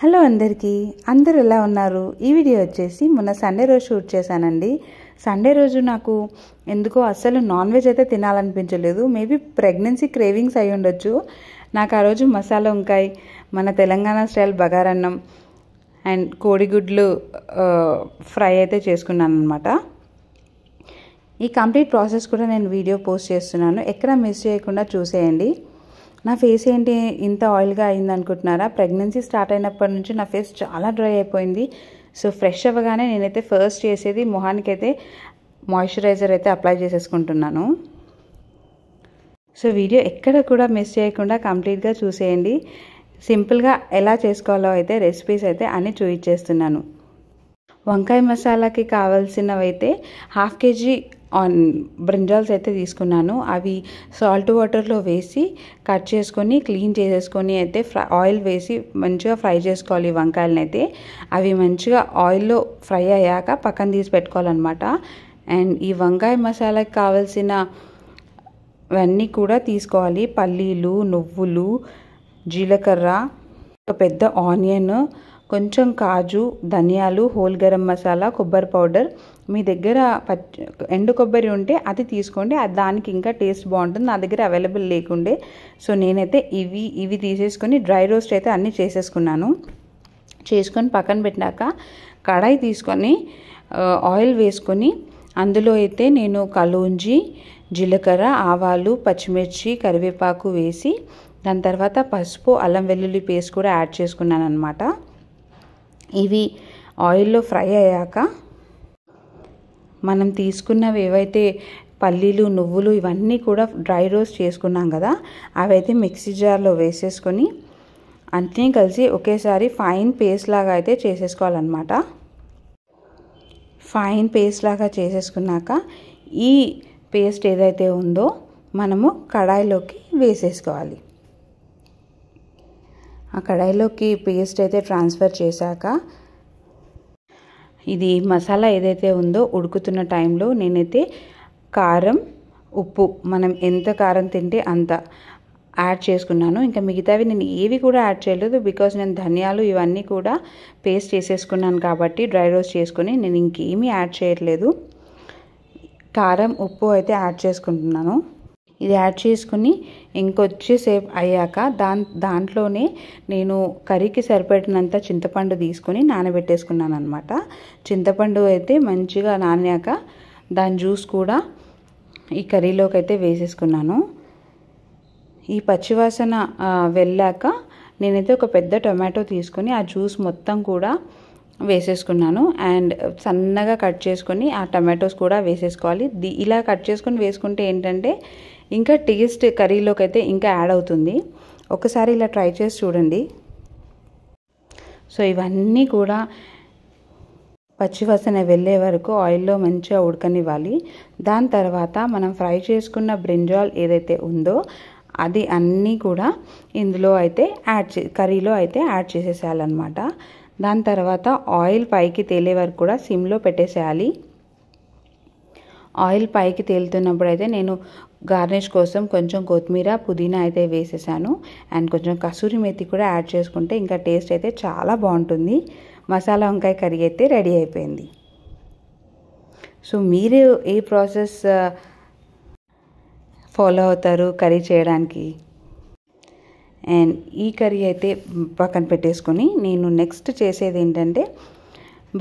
Hello అందరూ ఎలా ఉన్నారు? ఈ వీడియో వచ్చేసి మొన్న సండే రోజు షూట్ చేశానండి. సండే రోజు నాకు ఎందుకో అస్సలు నాన్ వెజ్ అయితే తినాలనిపించలేదు. మేబీ ప్రెగ్నెన్సీ క్రేవింగ్స్ అయి ఉండొచ్చు. నాకు ఆ రోజు మసాలా వంకాయ, మన తెలంగాణ స్టైల్ బగారన్నం అండ్ కోడిగుడ్లు ఫ్రై అయితే చేసుకున్నాను అనమాట. ఈ కంప్లీట్ ప్రాసెస్ కూడా నేను వీడియో పోస్ట్ చేస్తున్నాను, ఎక్కడ మిస్ చేయకుండా చూసేయండి. నా ఫేస్ ఏంటి ఇంత ఆయిల్గా అయింది అనుకుంటున్నారా? ప్రెగ్నెన్సీ స్టార్ట్ అయినప్పటి నుంచి నా ఫేస్ చాలా డ్రై అయిపోయింది. సో ఫ్రెష్ అవ్వగానే నేనైతే ఫస్ట్ చేసేది మొహానికి అయితే మాయిశ్చరైజర్ అయితే అప్లై చేసేసుకుంటున్నాను. సో వీడియో ఎక్కడ కూడా మిస్ చేయకుండా కంప్లీట్గా చూసేయండి. సింపుల్గా ఎలా చేసుకోవాలో అయితే రెసిపీస్ అయితే అన్నీ చూపించేస్తున్నాను. వంకాయ మసాలాకి కావాల్సినవైతే 1/2 kg బ్రింజాల్స్ అయితే తీసుకున్నాను. అవి సాల్ట్ వాటర్లో వేసి కట్ చేసుకొని క్లీన్ చేసేసుకొని అయితే ఆయిల్ వేసి మంచిగా ఫ్రై చేసుకోవాలి వంకాయలని అయితే. అవి మంచిగా ఆయిల్లో ఫ్రై అయ్యాక పక్కన తీసి పెట్టుకోవాలన్నమాట. అండ్ ఈ వంకాయ మసాలాకి కావాల్సినవన్నీ కూడా తీసుకోవాలి. పల్లీలు, నువ్వులు, జీలకర్ర, ఒక పెద్ద ఆనియన్, కొంచెం కాజు, ధనియాలు, హోల్ గరం మసాలా, కొబ్బరి పౌడర్. మీ దగ్గర ఎండు కొబ్బరి ఉంటే అది తీసుకోండి, అది దానికి ఇంకా టేస్ట్ బాగుంటుంది. నా దగ్గర అవైలబుల్ లేకుండే సో నేనైతే ఇవి తీసేసుకొని డ్రై రోస్ట్ అయితే అన్నీ చేసేసుకున్నాను. చేసుకొని పక్కన పెట్టినాక కడాయి తీసుకొని ఆయిల్ వేసుకొని అందులో అయితే నేను కలూంజి, జీలకర్ర, ఆవాలు, పచ్చిమిర్చి, కరివేపాకు వేసి దాని తర్వాత పసుపు, అల్లం వెల్లుల్లి పేస్ట్ కూడా యాడ్ చేసుకున్నాను అనమాట. ఇవి ఆయిల్లో ఫ్రై అయ్యాక మనం తీసుకున్నవి ఏవైతే పల్లీలు, నువ్వులు ఇవన్నీ కూడా డ్రై రోస్ట్ చేసుకున్నాం కదా, అవైతే మిక్సీ జార్లో వేసేసుకొని అన్నీ కలిసి ఒకేసారి ఫైన్ పేస్ట్ లాగా అయితే చేసేసుకోవాలన్నమాట. ఫైన్ పేస్ట్ లాగా చేసేసుకున్నాక ఈ పేస్ట్ ఏదైతే ఉందో మనము కడాయిలోకి వేసేసుకోవాలి. ఆ కడాయిలోకి పేస్ట్ అయితే ట్రాన్స్ఫర్ చేశాక ఇది మసాలా ఏదైతే ఉందో ఉడుకుతున్న టైంలో నేనైతే కారం, ఉప్పు మనం ఎంత కారం తింటే అంత యాడ్ చేసుకున్నాను. ఇంకా మిగతావి నేను ఏవి కూడా యాడ్ చేయలేదు, బికాజ్ నేను ధనియాలు ఇవన్నీ కూడా పేస్ట్ చేసేసుకున్నాను కాబట్టి డ్రై రోస్ట్ చేసుకొని నేను ఇంకేమీ యాడ్ చేయట్లేదు. కారం, ఉప్పు అయితే యాడ్ చేసుకుంటున్నాను. ఇది యాడ్ చేసుకుని ఇంకొచ్చేసేపు అయ్యాక దాంట్లోనే నేను కర్రీకి సరిపడినంత చింతపండు తీసుకొని నానబెట్టేసుకున్నాను అనమాట. చింతపండు అయితే మంచిగా నానాక దాని జ్యూస్ కూడా ఈ కర్రీలోకి అయితే వేసేసుకున్నాను. ఈ పచ్చివాసన వెళ్ళాక నేనైతే ఒక పెద్ద టొమాటో తీసుకొని ఆ జ్యూస్ మొత్తం కూడా వేసేసుకున్నాను. అండ్ సన్నగా కట్ చేసుకొని ఆ టమాటోస్ కూడా వేసేసుకోవాలి. ఇలా కట్ చేసుకొని వేసుకుంటే ఏంటంటే ఇంకా టేస్ట్ కర్రీలోకి అయితే ఇంకా యాడ్ అవుతుంది. ఒకసారి ఇలా ట్రై చేసి చూడండి. సో ఇవన్నీ కూడా పచ్చివాసన వెళ్ళే వరకు ఆయిల్లో మంచిగా ఉడకనివ్వాలి. దాని తర్వాత మనం ఫ్రై చేసుకున్న బ్రింజాల్ ఏదైతే ఉందో అది అన్నీ కూడా ఇందులో అయితే కర్రీలో అయితే యాడ్ చేసేసేయాలన్నమాట. దాని తర్వాత ఆయిల్ పైకి తేలే వరకు కూడా సిమ్లో పెట్టేసేయాలి. ఆయిల్ పైకి తేలుతున్నప్పుడు అయితే నేను గార్నిష్ కోసం కొంచెం కొత్తిమీర, పుదీనా అయితే వేసేసాను. అండ్ కొంచెం కసూరి మేతి కూడా యాడ్ చేసుకుంటే ఇంకా టేస్ట్ అయితే చాలా బాగుంటుంది. మసాలా వంకాయ కర్రీ అయితే రెడీ అయిపోయింది. సో మీరు ఏ ప్రాసెస్ ఫాలో అవుతారు కర్రీ చేయడానికి? అండ్ ఈ కర్రీ అయితే పక్కన పెట్టేసుకొని నేను నెక్స్ట్ చేసేది ఏంటంటే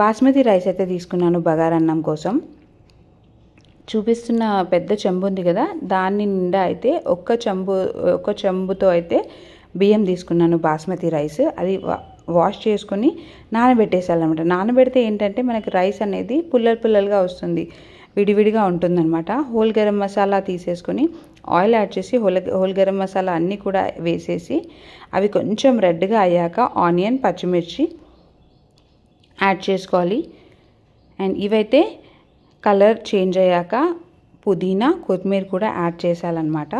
బాస్మతి రైస్ అయితే తీసుకున్నాను బగారన్నం కోసం. చూపిస్తున్న పెద్ద చెంబు ఉంది కదా, దాని నిండా అయితే ఒక్క చెంబుతో అయితే బియ్యం తీసుకున్నాను బాస్మతి రైస్. అది వాష్ చేసుకొని నానబెట్టేసాలన్నమాట. నానబెడితే ఏంటంటే మనకి రైస్ అనేది పుల్లలుగా వస్తుంది, విడివిడిగా ఉంటుందన్నమాట. హోల్ గరం మసాలా తీసేసుకొని ఆయిల్ యాడ్ చేసి హోల్ గరం మసాలా అన్నీ కూడా వేసేసి అవి కొంచెం రెడ్గా అయ్యాక ఆనియన్, పచ్చిమిర్చి యాడ్ చేసుకోవాలి. అండ్ ఇవైతే కలర్ చేంజ్ అయ్యాక పుదీనా, కొత్తిమీర కూడా యాడ్ చేసాలన్నమాట.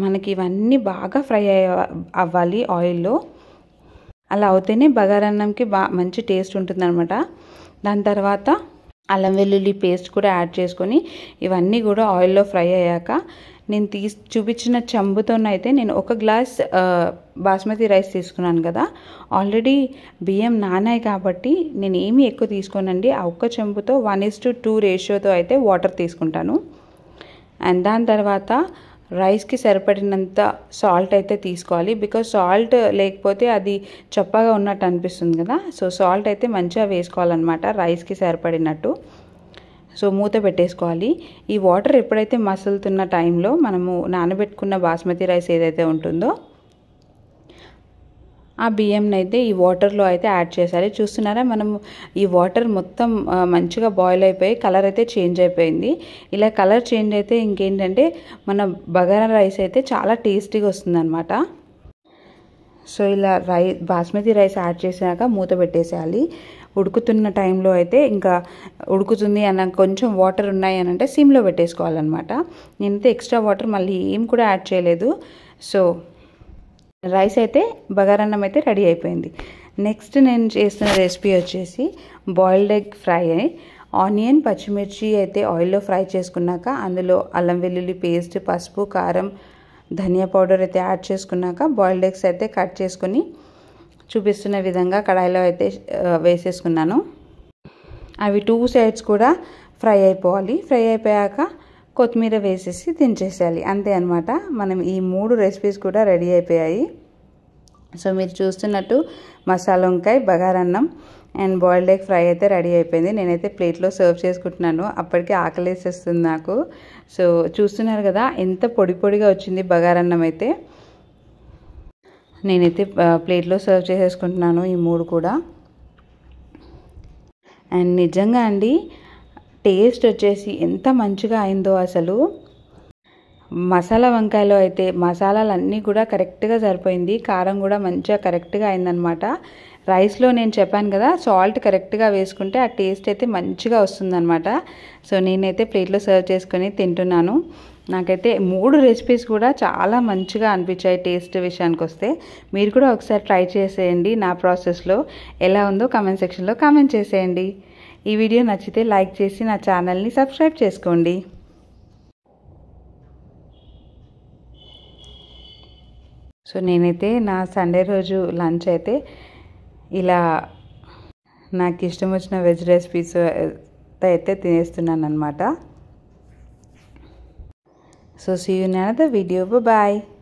మనకి ఇవన్నీ బాగా ఫ్రై అవ్వాలి ఆయిల్లో. అలా అవుతేనే బగారన్నంకి మంచి టేస్ట్ ఉంటుందన్నమాట. దాని తర్వాత అల్లం వెల్లుల్లి పేస్ట్ కూడా యాడ్ చేసుకొని ఇవన్నీ కూడా ఆయిల్లో ఫ్రై అయ్యాక నేను చూపించిన చెంబుతోనైతే నేను 1 గ్లాస్ బాస్మతి రైస్ తీసుకున్నాను కదా. ఆల్రెడీ బియ్యం నానాయి కాబట్టి నేను ఏమీ ఎక్కువ తీసుకోనండి. ఆ ఒక్క చెంబుతో 1:2 రేషియోతో అయితే వాటర్ తీసుకుంటాను. అండ్ దాని తర్వాత రైస్కి సరిపడినంత సాల్ట్ అయితే తీసుకోవాలి. బికాజ్ సాల్ట్ లేకపోతే అది చప్పగా ఉన్నట్టు అనిపిస్తుంది కదా. సో సాల్ట్ అయితే మంచిగా వేసుకోవాలన్నమాట రైస్కి సరిపడినట్టు. సో మూత పెట్టేసుకోవాలి. ఈ వాటర్ ఎప్పుడైతే మసులుతున్న టైంలో మనము నానబెట్టుకున్న బాస్మతి రైస్ ఏదైతే ఉంటుందో ఆ బియ్యంని అయితే ఈ వాటర్లో అయితే యాడ్ చేయాలి. చూస్తున్నారా, మనము ఈ వాటర్ మొత్తం మంచిగా బాయిల్ అయిపోయి కలర్ అయితే చేంజ్ అయిపోయింది. ఇలా కలర్ చేంజ్ అయితే ఇంకేంటంటే మన బగారా రైస్ అయితే చాలా టేస్టీగా వస్తుందన్నమాట. సో ఇలా బాస్మతి రైస్ యాడ్ చేసాక మూత పెట్టేసేయాలి. ఉడుకుతున్న టైంలో అయితే ఇంకా ఉడుకుతుంది అన్న కొంచెం వాటర్ ఉన్నాయి అని అంటే సిమ్లో పెట్టేసుకోవాలన్నమాట. నేనైతే ఎక్స్ట్రా వాటర్ మళ్ళీ ఏం కూడా యాడ్ చేయలేదు. సో రైస్ అయితే బగారన్నం అయితే రెడీ అయిపోయింది. నెక్స్ట్ నేను చేస్తున్న రెసిపీ వచ్చేసి బాయిల్డ్ ఎగ్ ఫ్రై. ఆనియన్, పచ్చిమిర్చి అయితే ఆయిల్లో ఫ్రై చేసుకున్నాక అందులో అల్లం వెల్లుల్లి పేస్ట్, పసుపు, కారం, ధనియా పౌడర్ అయితే యాడ్ చేసుకున్నాక బాయిల్డ్ ఎగ్స్ అయితే కట్ చేసుకుని చూపిస్తున్న విధంగా కడాయిలో అయితే వేసేసుకున్నాను. అవి 2 సైడ్స్ కూడా ఫ్రై అయిపోవాలి. ఫ్రై అయిపోయాక కొత్తిమీర వేసేసి దించేసేయాలి. అంతే అనమాట. మనం ఈ 3 రెసిపీస్ కూడా రెడీ అయిపోయాయి. సో మీరు చూస్తున్నట్టు మసాలా వంకాయ, బగారన్నం అండ్ బాయిల్డ్ ఎగ్ ఫ్రై అయితే రెడీ అయిపోయింది. నేనైతే ప్లేట్లో సర్వ్ చేసుకుంటున్నాను. అప్పటికే ఆకలేసేస్తుంది నాకు. సో చూస్తున్నారు కదా ఎంత పొడి పొడిగా వచ్చింది బగారన్నం అయితే. నేనైతే ప్లేట్లో సర్వ్ చేసేసుకుంటున్నాను ఈ 3 కూడా. అండ్ నిజంగా అండి టేస్ట్ వచ్చేసి ఎంత మంచిగా అయిందో అసలు. మసాలా వంకాయలో అయితే మసాలాలు అన్నీ కూడా కరెక్ట్గా సరిపోయింది. కారం కూడా మంచిగా కరెక్ట్గా అయిందనమాట. రైస్లో నేను చెప్పాను కదా సాల్ట్ కరెక్ట్గా వేసుకుంటే ఆ టేస్ట్ అయితే మంచిగా వస్తుందన్నమాట. సో నేనైతే ప్లేట్లో సర్వ్ చేసుకొని తింటున్నాను. నాకైతే 3 రెసిపీస్ కూడా చాలా మంచిగా అనిపించాయి టేస్ట్ విషయానికి వస్తే. మీరు కూడా ఒకసారి ట్రై చేసేయండి. నా ప్రాసెస్లో ఎలా ఉందో కామెంట్ సెక్షన్లో కామెంట్ చేసేయండి. ఈ వీడియో నచ్చితే లైక్ చేసి నా ఛానల్ని సబ్స్క్రైబ్ చేసుకోండి. సో నేనైతే నా సండే రోజు లంచ్ అయితే ఇలా నాకు ఇష్టం వచ్చిన వెజ్ రెసిపీస్ అయితే తినేస్తున్నాను అనమాట. So see you in another video. Bye bye.